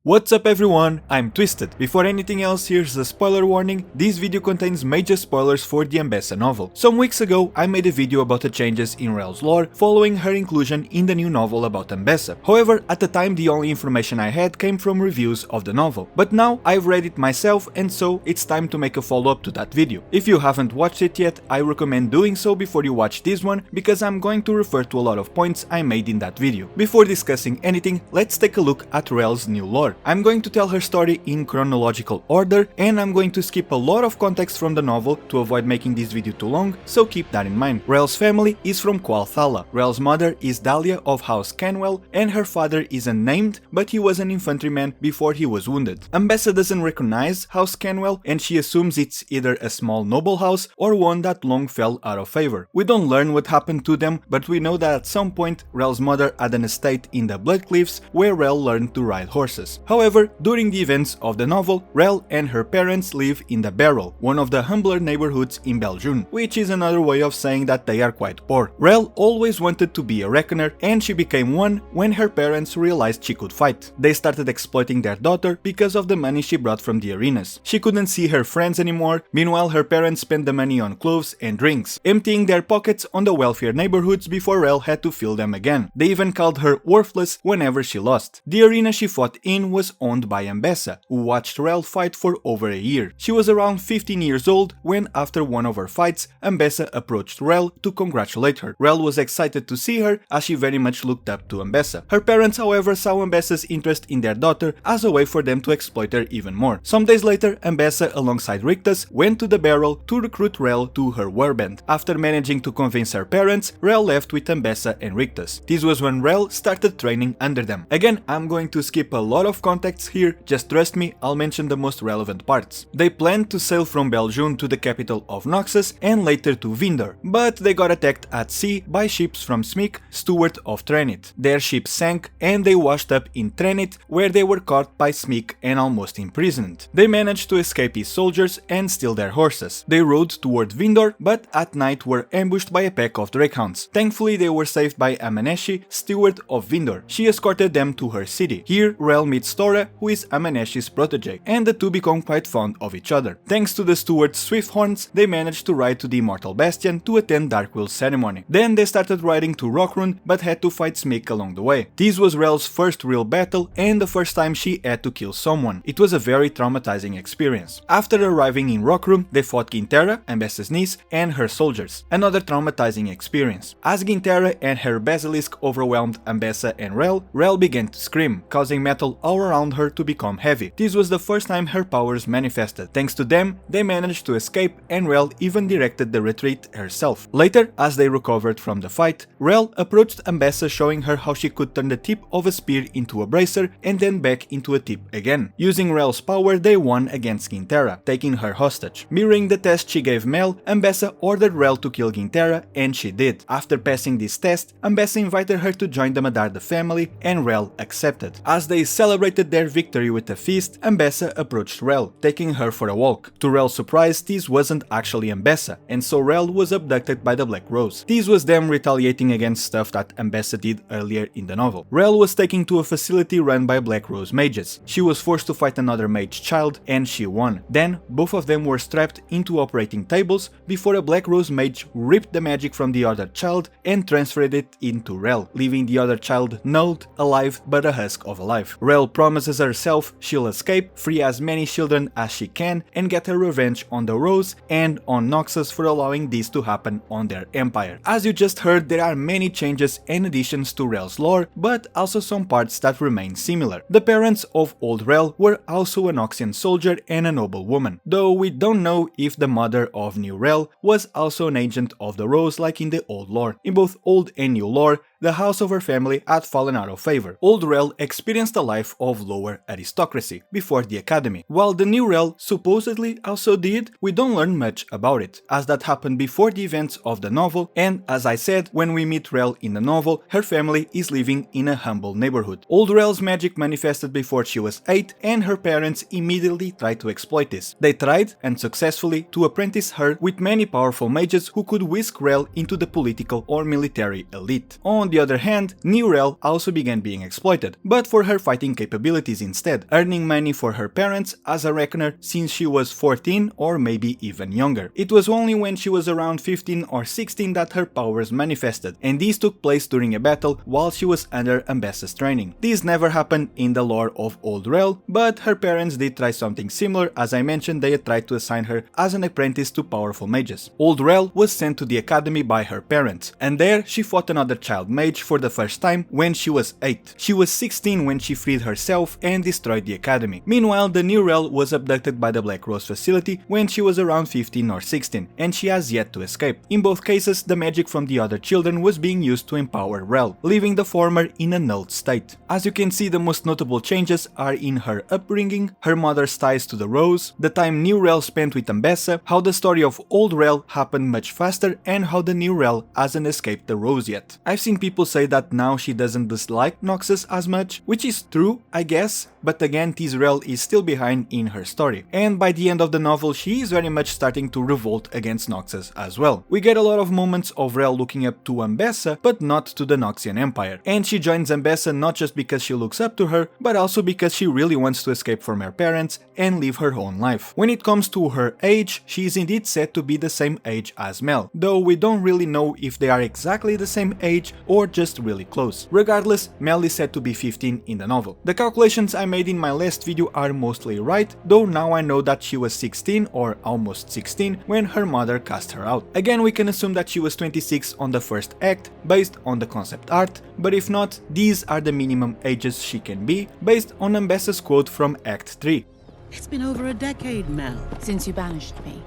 What's up everyone, I'm Twisted. Before anything else, here's a spoiler warning. This video contains major spoilers for the Ambessa novel. Some weeks ago, I made a video about the changes in Rell's lore following her inclusion in the new novel about Ambessa. However, at the time the only information I had came from reviews of the novel. But now I've read it myself, and so it's time to make a follow-up to that video. If you haven't watched it yet, I recommend doing so before you watch this one, because I'm going to refer to a lot of points I made in that video. Before discussing anything, let's take a look at Rell's new lore. I'm going to tell her story in chronological order, and I'm going to skip a lot of context from the novel to avoid making this video too long, so keep that in mind. Rell's family is from Qualthala. Rell's mother is Dahlia of House Canwell, and her father is unnamed, but he was an infantryman before he was wounded. Ambessa doesn't recognize House Canwell, and she assumes it's either a small noble house or one that long fell out of favor. We don't learn what happened to them, but we know that at some point Rell's mother had an estate in the Blood Cliffs where Rell learned to ride horses. However, during the events of the novel, Rell and her parents live in the Barrel, one of the humbler neighborhoods in Belgium, which is another way of saying that they are quite poor. Rell always wanted to be a reckoner, and she became one when her parents realized she could fight. They started exploiting their daughter because of the money she brought from the arenas. She couldn't see her friends anymore, meanwhile her parents spent the money on clothes and drinks, emptying their pockets on the wealthier neighborhoods before Rell had to fill them again. They even called her worthless whenever she lost. The arena she fought in was owned by Ambessa, who watched Rell fight for over a year. She was around 15 years old when, after one of her fights, Ambessa approached Rell to congratulate her. Rell was excited to see her, as she very much looked up to Ambessa. Her parents, however, saw Ambessa's interest in their daughter as a way for them to exploit her even more. Some days later, Ambessa, alongside Rictus, went to the Barrel to recruit Rell to her warband. After managing to convince her parents, Rell left with Ambessa and Rictus. This was when Rell started training under them. Again, I'm going to skip a lot of context here, just trust me, I'll mention the most relevant parts. They planned to sail from Belgium to the capital of Noxus and later to Vindor, but they got attacked at sea by ships from Smic, steward of Trenit. Their ship sank and they washed up in Trenit, where they were caught by Smic and almost imprisoned. They managed to escape his soldiers and steal their horses. They rode toward Vindor, but at night were ambushed by a pack of drakehounds. Thankfully they were saved by Amaneshi, steward of Vindor. She escorted them to her city. Here Rell meets Tora, who is Amaneshi's protege, and the two become quite fond of each other. Thanks to the steward's swift horns, they managed to ride to the Immortal Bastion to attend Darkwill's ceremony. Then they started riding to Rockrun, but had to fight Smic along the way. This was Rell's first real battle and the first time she had to kill someone. It was a very traumatizing experience. After arriving in Rockrun, they fought Gintera, Ambessa's niece, and her soldiers. Another traumatizing experience. As Gintera and her basilisk overwhelmed Ambessa and Rell began to scream, causing metal all around her to become heavy. This was the first time her powers manifested. Thanks to them, they managed to escape, and Rell even directed the retreat herself. Later, as they recovered from the fight, Rell approached Ambessa, showing her how she could turn the tip of a spear into a bracer and then back into a tip again. Using Rell's power, they won against Gintera, taking her hostage. Mirroring the test she gave Mel, Ambessa ordered Rell to kill Gintera, and she did. After passing this test, Ambessa invited her to join the Medarda family, and Rell accepted. As they celebrated their victory with a feast, Ambessa approached Rell, taking her for a walk. To Rell's surprise, this wasn't actually Ambessa, and so Rell was abducted by the Black Rose. This was them retaliating against stuff that Ambessa did earlier in the novel. Rell was taken to a facility run by Black Rose mages. She was forced to fight another mage child, and she won. Then, both of them were strapped into operating tables before a Black Rose mage ripped the magic from the other child and transferred it into Rell, leaving the other child nulled, alive, but a husk of a life. Rell promises herself she'll escape, free as many children as she can, and get her revenge on the Rose and on Noxus for allowing this to happen on their empire. As you just heard, there are many changes and additions to Rell's lore, but also some parts that remain similar. The parents of old Rell were also a Noxian soldier and a noble woman, though we don't know if the mother of new Rell was also an agent of the Rose like in the old lore. In both old and new lore, the house of her family had fallen out of favor. Old Rell experienced a life of lower aristocracy before the academy, while the new Rell supposedly also did. We don't learn much about it, as that happened before the events of the novel, and as I said, when we meet Rell in the novel, her family is living in a humble neighborhood. Old Rell's magic manifested before she was 8, and her parents immediately tried to exploit this. They tried, and successfully, to apprentice her with many powerful mages who could whisk Rell into the political or military elite. On On the other hand, new Rell also began being exploited, but for her fighting capabilities instead, earning money for her parents as a reckoner since she was 14 or maybe even younger. It was only when she was around 15 or 16 that her powers manifested, and these took place during a battle while she was under Ambessa's training. This never happened in the lore of Old Rell, but her parents did try something similar. As I mentioned, they had tried to assign her as an apprentice to powerful mages. Old Rell was sent to the academy by her parents, and there she fought another child mage for the first time when she was 8. She was 16 when she freed herself and destroyed the academy. Meanwhile, the new Rell was abducted by the Black Rose facility when she was around 15 or 16, and she has yet to escape. In both cases, the magic from the other children was being used to empower Rell, leaving the former in a null state. As you can see, the most notable changes are in her upbringing, her mother's ties to the Rose, the time new Rell spent with Ambessa, how the story of Old Rell happened much faster, and how the new Rell hasn't escaped the Rose yet. I've seen people say that now she doesn't dislike Noxus as much, which is true, I guess, but again, this Rell is still behind in her story, and by the end of the novel she is very much starting to revolt against Noxus as well. We get a lot of moments of Rell looking up to Ambessa, but not to the Noxian Empire, and she joins Ambessa not just because she looks up to her, but also because she really wants to escape from her parents and live her own life. When it comes to her age, she is indeed said to be the same age as Mel, though we don't really know if they are exactly the same age or just really close. Regardless, Mel is said to be 15 in the novel. The calculations I made in my last video are mostly right, though now I know that she was 16 or almost 16 when her mother cast her out. Again, we can assume that she was 26 on the first act based on the concept art, but if not, these are the minimum ages she can be based on Ambessa's quote from Act 3. It's been over a decade, Mel. Since you banished me.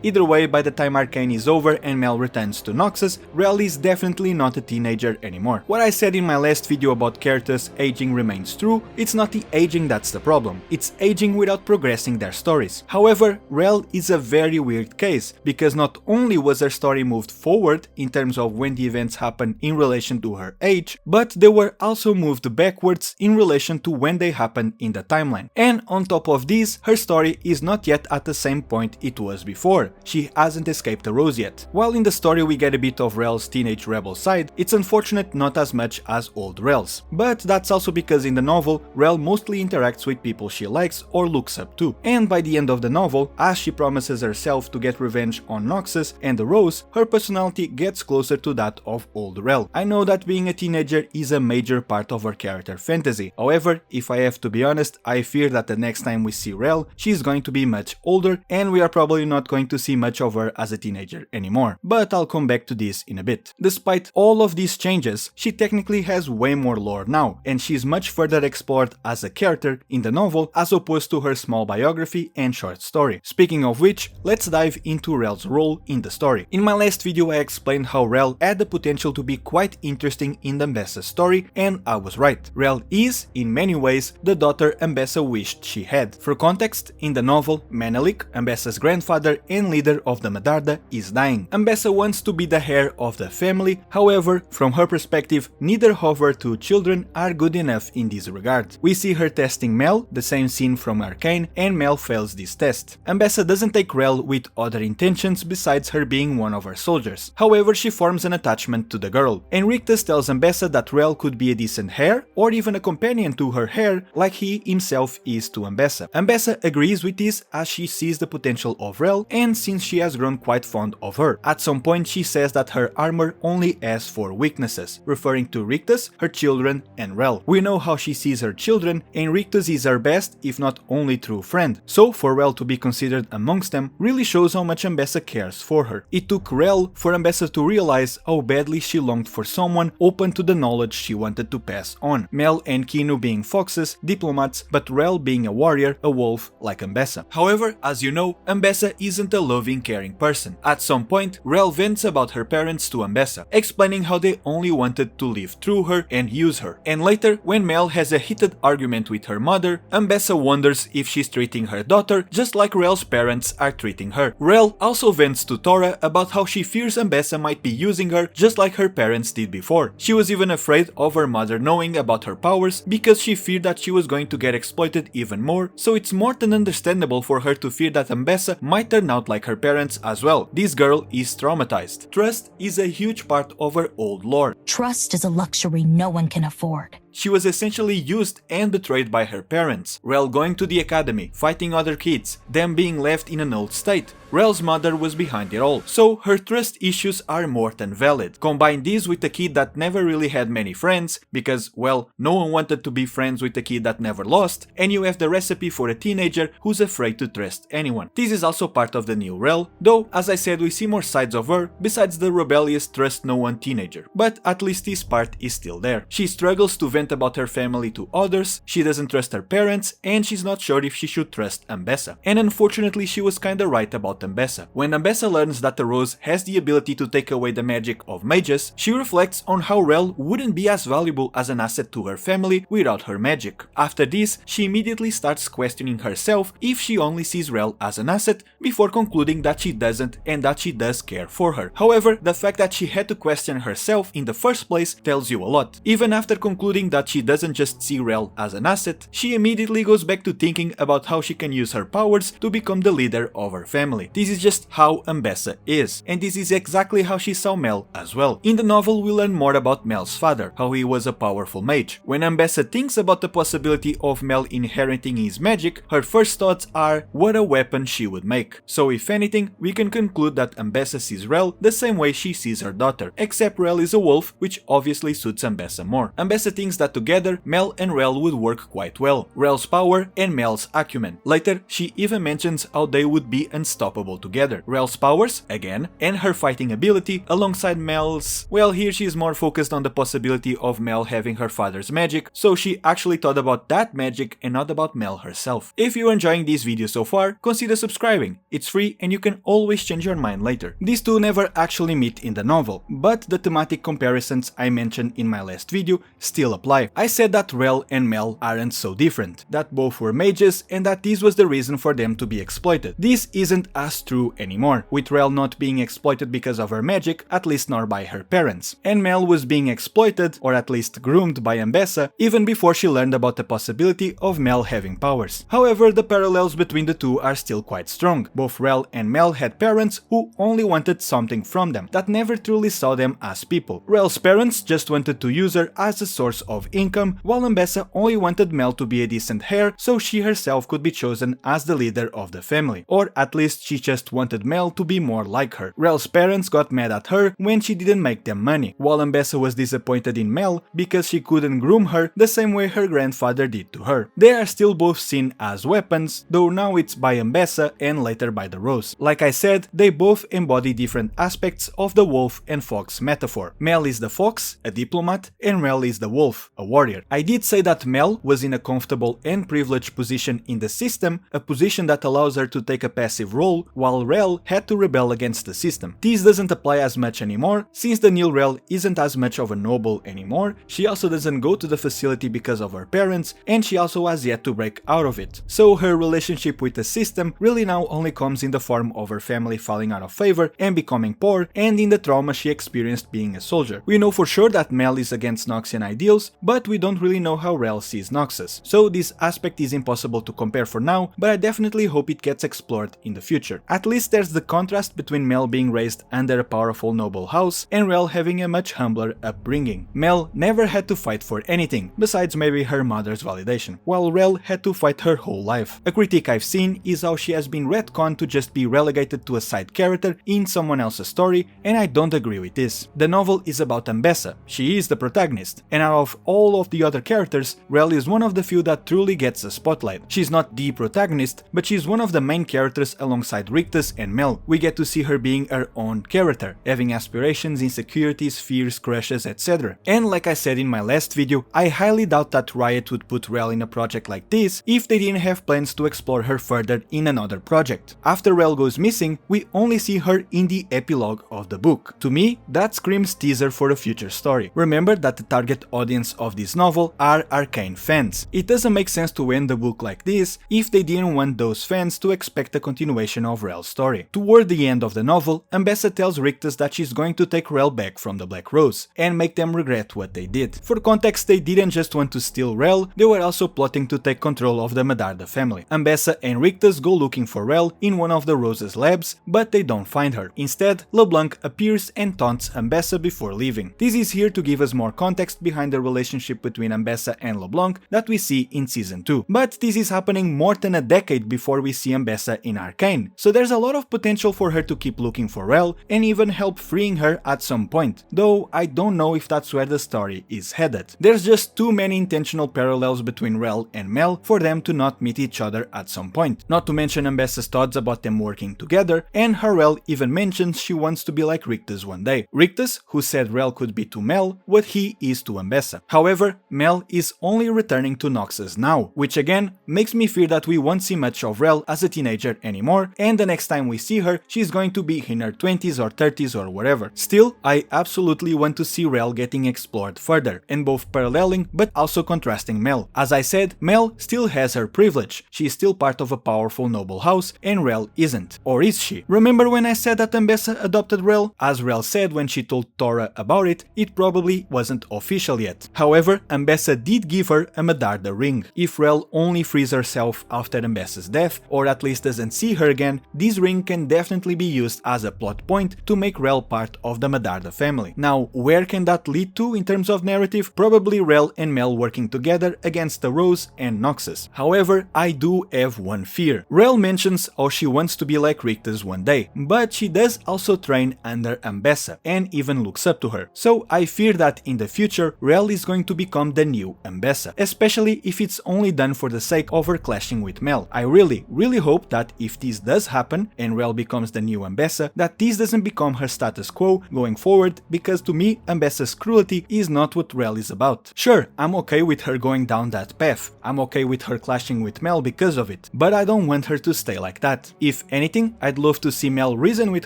Either way, by the time Arcane is over and Mel returns to Noxus, Rell is definitely not a teenager anymore. What I said in my last video about characters aging remains true. It's not the aging that's the problem, it's aging without progressing their stories. However, Rell is a very weird case, because not only was her story moved forward in terms of when the events happen in relation to her age, but they were also moved backwards in relation to when they happened in the timeline. And on top of this, her story is not yet at the same point it was before. She hasn't escaped the Rose yet. While in the story we get a bit of Rell's teenage rebel side, it's unfortunate not as much as old Rell's. But that's also because in the novel, Rell mostly interacts with people she likes or looks up to. And by the end of the novel, as she promises herself to get revenge on Noxus and the Rose, her personality gets closer to that of old Rell. I know that being a teenager is a major part of her character fantasy. However, if I have to be honest, I fear that the next time we see Rell, she's going to be much older and we are probably not going to see much of her as a teenager anymore. But I'll come back to this in a bit. Despite all of these changes, she technically has way more lore now, and she's much further explored as a character in the novel as opposed to her small biography and short story. Speaking of which, let's dive into Rell's role in the story. In my last video I explained how Rell had the potential to be quite interesting in the Ambessa story, and I was right. Rell is, in many ways, the daughter Ambessa wished she had. For context, in the novel, Menelik, Ambessa's grandfather and leader of the Medarda, is dying. Ambessa wants to be the heir of the family, however, from her perspective, neither of her two children are good enough in this regard. We see her testing Mel, the same scene from Arcane, and Mel fails this test. Ambessa doesn't take Rell with other intentions besides her being one of her soldiers. However, she forms an attachment to the girl, and Rictus tells Ambessa that Rell could be a decent heir, or even a companion to her heir, like he himself is to Ambessa. Ambessa agrees with this as she sees the potential of Rell, and since she has grown quite fond of her. At some point she says that her armor only has 4 weaknesses, referring to Rictus, her children, and Rell. We know how she sees her children, and Rictus is her best, if not only true friend. So for Rell to be considered amongst them really shows how much Ambessa cares for her. It took Rell for Ambessa to realize how badly she longed for someone open to the knowledge she wanted to pass on. Mel and Kinu being foxes, diplomats, but Rell being a warrior, a wolf like Ambessa. However, as you know, Ambessa isn't a loving, caring person. At some point, Rell vents about her parents to Ambessa, explaining how they only wanted to live through her and use her. And later, when Mel has a heated argument with her mother, Ambessa wonders if she's treating her daughter just like Rell's parents are treating her. Rell also vents to Tora about how she fears Ambessa might be using her just like her parents did before. She was even afraid of her mother knowing about her powers because she feared that she was going to get exploited even more, so it's more than understandable for her to fear that Ambessa might turn out like her parents as well. This girl is traumatized. Trust is a huge part of her old lore. Trust is a luxury no one can afford. She was essentially used and betrayed by her parents. Rell going to the academy, fighting other kids, them being left in an old state. Rell's mother was behind it all, so her trust issues are more than valid. Combine this with a kid that never really had many friends, because, well, no one wanted to be friends with a kid that never lost, and you have the recipe for a teenager who's afraid to trust anyone. This is also part of the new Rell, though, as I said, we see more sides of her, besides the rebellious trust no one teenager. But at least this part is still there. She struggles to vent about her family to others, she doesn't trust her parents, and she's not sure if she should trust Ambessa. And unfortunately she was kinda right about Ambessa. When Ambessa learns that the rose has the ability to take away the magic of mages, she reflects on how Rell wouldn't be as valuable as an asset to her family without her magic. After this, she immediately starts questioning herself if she only sees Rell as an asset, before concluding that she doesn't and that she does care for her. However, the fact that she had to question herself in the first place tells you a lot. Even after concluding that she doesn't just see Rell as an asset, she immediately goes back to thinking about how she can use her powers to become the leader of her family. This is just how Ambessa is, and this is exactly how she saw Mel as well. In the novel we learn more about Mel's father, how he was a powerful mage. When Ambessa thinks about the possibility of Mel inheriting his magic, her first thoughts are what a weapon she would make. So if anything, we can conclude that Ambessa sees Rell the same way she sees her daughter, except Rell is a wolf, which obviously suits Ambessa more. Ambessa thinks that together Mel and Rell would work quite well. Rell's power and Mel's acumen. Later, she even mentions how they would be unstoppable together. Rell's powers, again, and her fighting ability, alongside Mel's... well, here she is more focused on the possibility of Mel having her father's magic, so she actually thought about that magic and not about Mel herself. If you're enjoying this video so far, consider subscribing. It's free and you can always change your mind later. These two never actually meet in the novel, but the thematic comparisons I mentioned in my last video still apply. I said that Rell and Mel aren't so different, that both were mages and that this was the reason for them to be exploited. This isn't as true anymore, with Rell not being exploited because of her magic, at least nor by her parents. And Mel was being exploited, or at least groomed by Ambessa, even before she learned about the possibility of Mel having powers. However, the parallels between the two are still quite strong. Both Rell and Mel had parents who only wanted something from them, that never truly saw them as people. Rell's parents just wanted to use her as a source of income, while Ambessa only wanted Mel to be a decent heir so she herself could be chosen as the leader of the family. Or at least she just wanted Mel to be more like her. Rell's parents got mad at her when she didn't make them money, while Ambessa was disappointed in Mel because she couldn't groom her the same way her grandfather did to her. They are still both seen as weapons, though now it's by Ambessa and later by the rose. Like I said, they both embody different aspects of the wolf and fox metaphor. Mel is the fox, a diplomat, and Rell is the wolf, a warrior. I did say that Mel was in a comfortable and privileged position in the system, a position that allows her to take a passive role, while Rell had to rebel against the system. This doesn't apply as much anymore, since the new Rell isn't as much of a noble anymore, she also doesn't go to the facility because of her parents, and she also has yet to break out of it. So her relationship with the system really now only comes in the form of her family falling out of favor and becoming poor, and in the trauma she experienced being a soldier. We know for sure that Mel is against Noxian ideals, but we don't really know how Rell sees Noxus, so this aspect is impossible to compare for now, but I definitely hope it gets explored in the future. At least there's the contrast between Mel being raised under a powerful noble house and Rell having a much humbler upbringing. Mel never had to fight for anything, besides maybe her mother's validation, while Rell had to fight her whole life. A critique I've seen is how she has been retconned to just be relegated to a side character in someone else's story, and I don't agree with this. The novel is about Ambessa, she is the protagonist, and out of all of the other characters, Rell is one of the few that truly gets the spotlight. She's not the protagonist, but she's one of the main characters alongside Rictus and Mel. We get to see her being her own character, having aspirations, insecurities, fears, crushes, etc. And like I said in my last video, I highly doubt that Riot would put Rell in a project like this if they didn't have plans to explore her further in another project. After Rell goes missing, we only see her in the epilogue of the book. To me, that screams teaser for a future story. Remember that the target audience of this novel are Arcane fans. It doesn't make sense to end the book like this if they didn't want those fans to expect a continuation of Rell's story. Toward the end of the novel, Ambessa tells Rictus that she's going to take Rell back from the Black Rose and make them regret what they did. For context, they didn't just want to steal Rell, they were also plotting to take control of the Medarda family. Ambessa and Rictus go looking for Rell in one of the Rose's labs, but they don't find her. Instead, LeBlanc appears and taunts Ambessa before leaving. This is here to give us more context behind the relationship between Ambessa and LeBlanc that we see in Season 2. But this is happening more than a decade before we see Ambessa in Arcane, so there's a lot of potential for her to keep looking for Rell and even help freeing her at some point, though I don't know if that's where the story is headed. There's just too many intentional parallels between Rell and Mel for them to not meet each other at some point. Not to mention Ambessa's thoughts about them working together, and her Rell even mentions she wants to be like Rictus one day. Rictus, who said Rell could be to Mel what he is to Ambessa. However, Mel is only returning to Noxus now, which again makes me fear that we won't see much of Rell as a teenager anymore, and the next time we see her, she's going to be in her 20s or 30s or whatever. Still, I absolutely want to see Rell getting explored further, and both paralleling but also contrasting Mel. As I said, Mel still has her privilege, she is still part of a powerful noble house, and Rell isn't. Or is she? Remember when I said that Ambessa adopted Rell? As Rell said when she told Tora about it, it probably wasn't official yet. However, Ambessa did give her a Medarda ring. If Rell only frees herself after Ambessa's death, or at least doesn't see her again, this ring can definitely be used as a plot point to make Rell part of the Medarda family. Now, where can that lead to in terms of narrative? Probably Rell and Mel working together against the Rose and Noxus. However, I do have one fear. Rell mentions how she wants to be like Rictus one day, but she does also train under Ambessa and even looks up to her. So I fear that in the future, Rell is going to become the new Ambessa, especially if it's only done for the sake of her clashing with Mel. I really hope that if this does happen and Rell becomes the new Ambessa, that this doesn't become her status quo going forward, because to me, Ambessa's cruelty is not what Rell is about. Sure, I'm okay with her going down that path, I'm okay with her clashing with Mel because of it, but I don't want her to stay like that. If anything, I'd love to see Mel reason with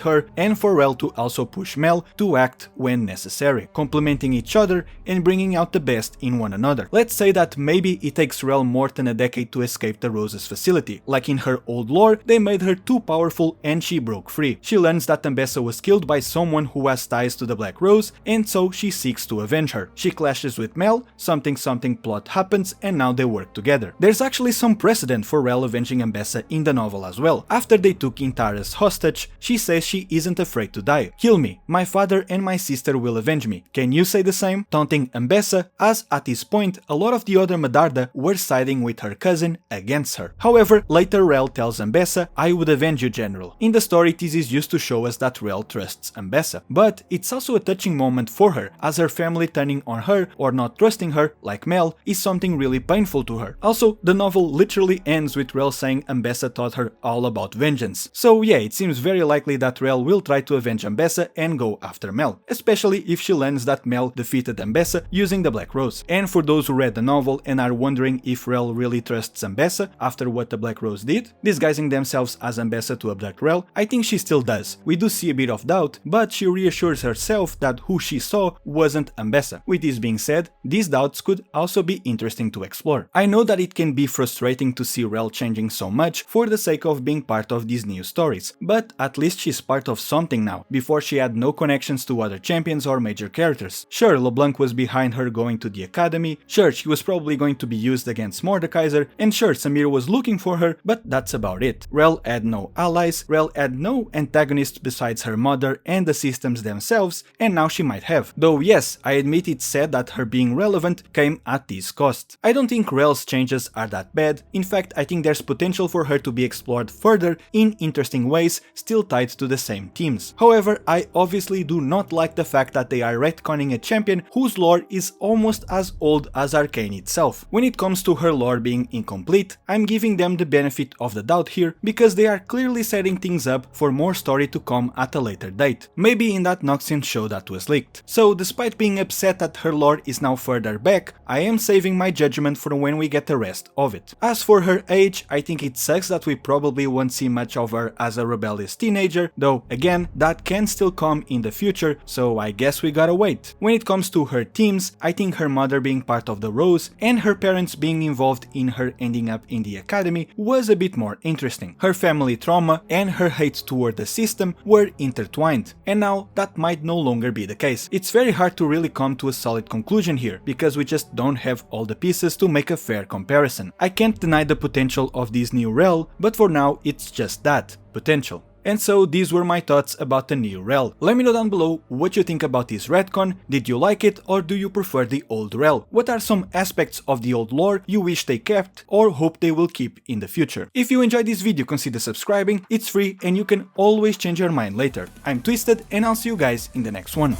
her and for Rell to also push Mel to act when necessary, complementing each other and bringing out the best in one another. Let's say that maybe it takes Rell more than a decade to escape the Rose's facility. Like in her old lore, they made her too powerful and she broke free. She learns that Ambessa was killed by someone who has ties to the Black Rose, and so she seeks to avenge her. She clashes with Mel, something plot happens, and now they work together. There's actually some precedent for Rell avenging Ambessa in the novel as well. After they took Intara's hostage, she says she isn't afraid to die. Kill me, my father and my sister will avenge me. Can you say the same? Taunting Ambessa, as at this point a lot of the other Medarda were siding with her cousin against her. However, later Rell tells Ambessa, I would avenge you, General. In the story, this is used to show us that Rell trusts Ambessa, but it's also a touching moment for her, as her family turning on her or not trusting her, like Mel, is something really painful to her. Also, the novel literally ends with Rell saying Ambessa taught her all about vengeance. So yeah, it seems very likely that Rell will try to avenge Ambessa and go after Mel, especially if she learns that Mel defeated Ambessa using the Black Rose. And for those who read the novel and are wondering if Rell really trusts Ambessa after what the Black Rose did, disguising themselves as Ambessa to abduct Rell, I think she still does. We do see a bit of doubt, but she reassures herself that who she saw wasn't Ambessa. With this being said, these doubts could also be interesting to explore. I know that it can be frustrating to see Rell changing so much for the sake of being part of these new stories, but at least she's part of something now. Before, she had no connections to other champions or major characters. Sure, LeBlanc was behind her going to the academy, sure, she was probably going to be used against Mordekaiser, and sure, Samir was looking for her, but that's about it. Rell had no allies, Rell had no antagonists besides her mother and the systems themselves, and now she might have. Though yes, I admit it's sad that her being relevant came at this cost. I don't think Rell's changes are that bad, in fact I think there's potential for her to be explored further in interesting ways still tied to the same themes. However, I obviously do not like the fact that they are retconning a champion whose lore is almost as old as Arcane itself. When it comes to her lore being incomplete, I'm giving them the benefit of the doubt here because they are clearly setting things up for more story to come at a later date, maybe in that Noxian show that was leaked. So despite being upset that her lore is now further back, I am saving my judgment for when we get the rest of it. As for her age, I think it sucks that we probably won't see much of her as a rebellious teenager, though again, that can still come in the future, so I guess we gotta wait. When it comes to her teams, I think her mother being part of the Rose and her parents being involved in her ending up in the academy was a bit more interesting. Her family trauma and her hate toward the system were intertwined, and now that might no longer be the case. It's very hard to really come to a solid conclusion here, because we just don't have all the pieces to make a fair comparison. I can't deny the potential of this new Rell, but for now it's just that, potential. And so these were my thoughts about the new Rell. Let me know down below what you think about this retcon. Did you like it, or do you prefer the old Rell? What are some aspects of the old lore you wish they kept or hope they will keep in the future? If you enjoyed this video, consider subscribing. It's free and you can always change your mind later. I'm Twisted and I'll see you guys in the next one.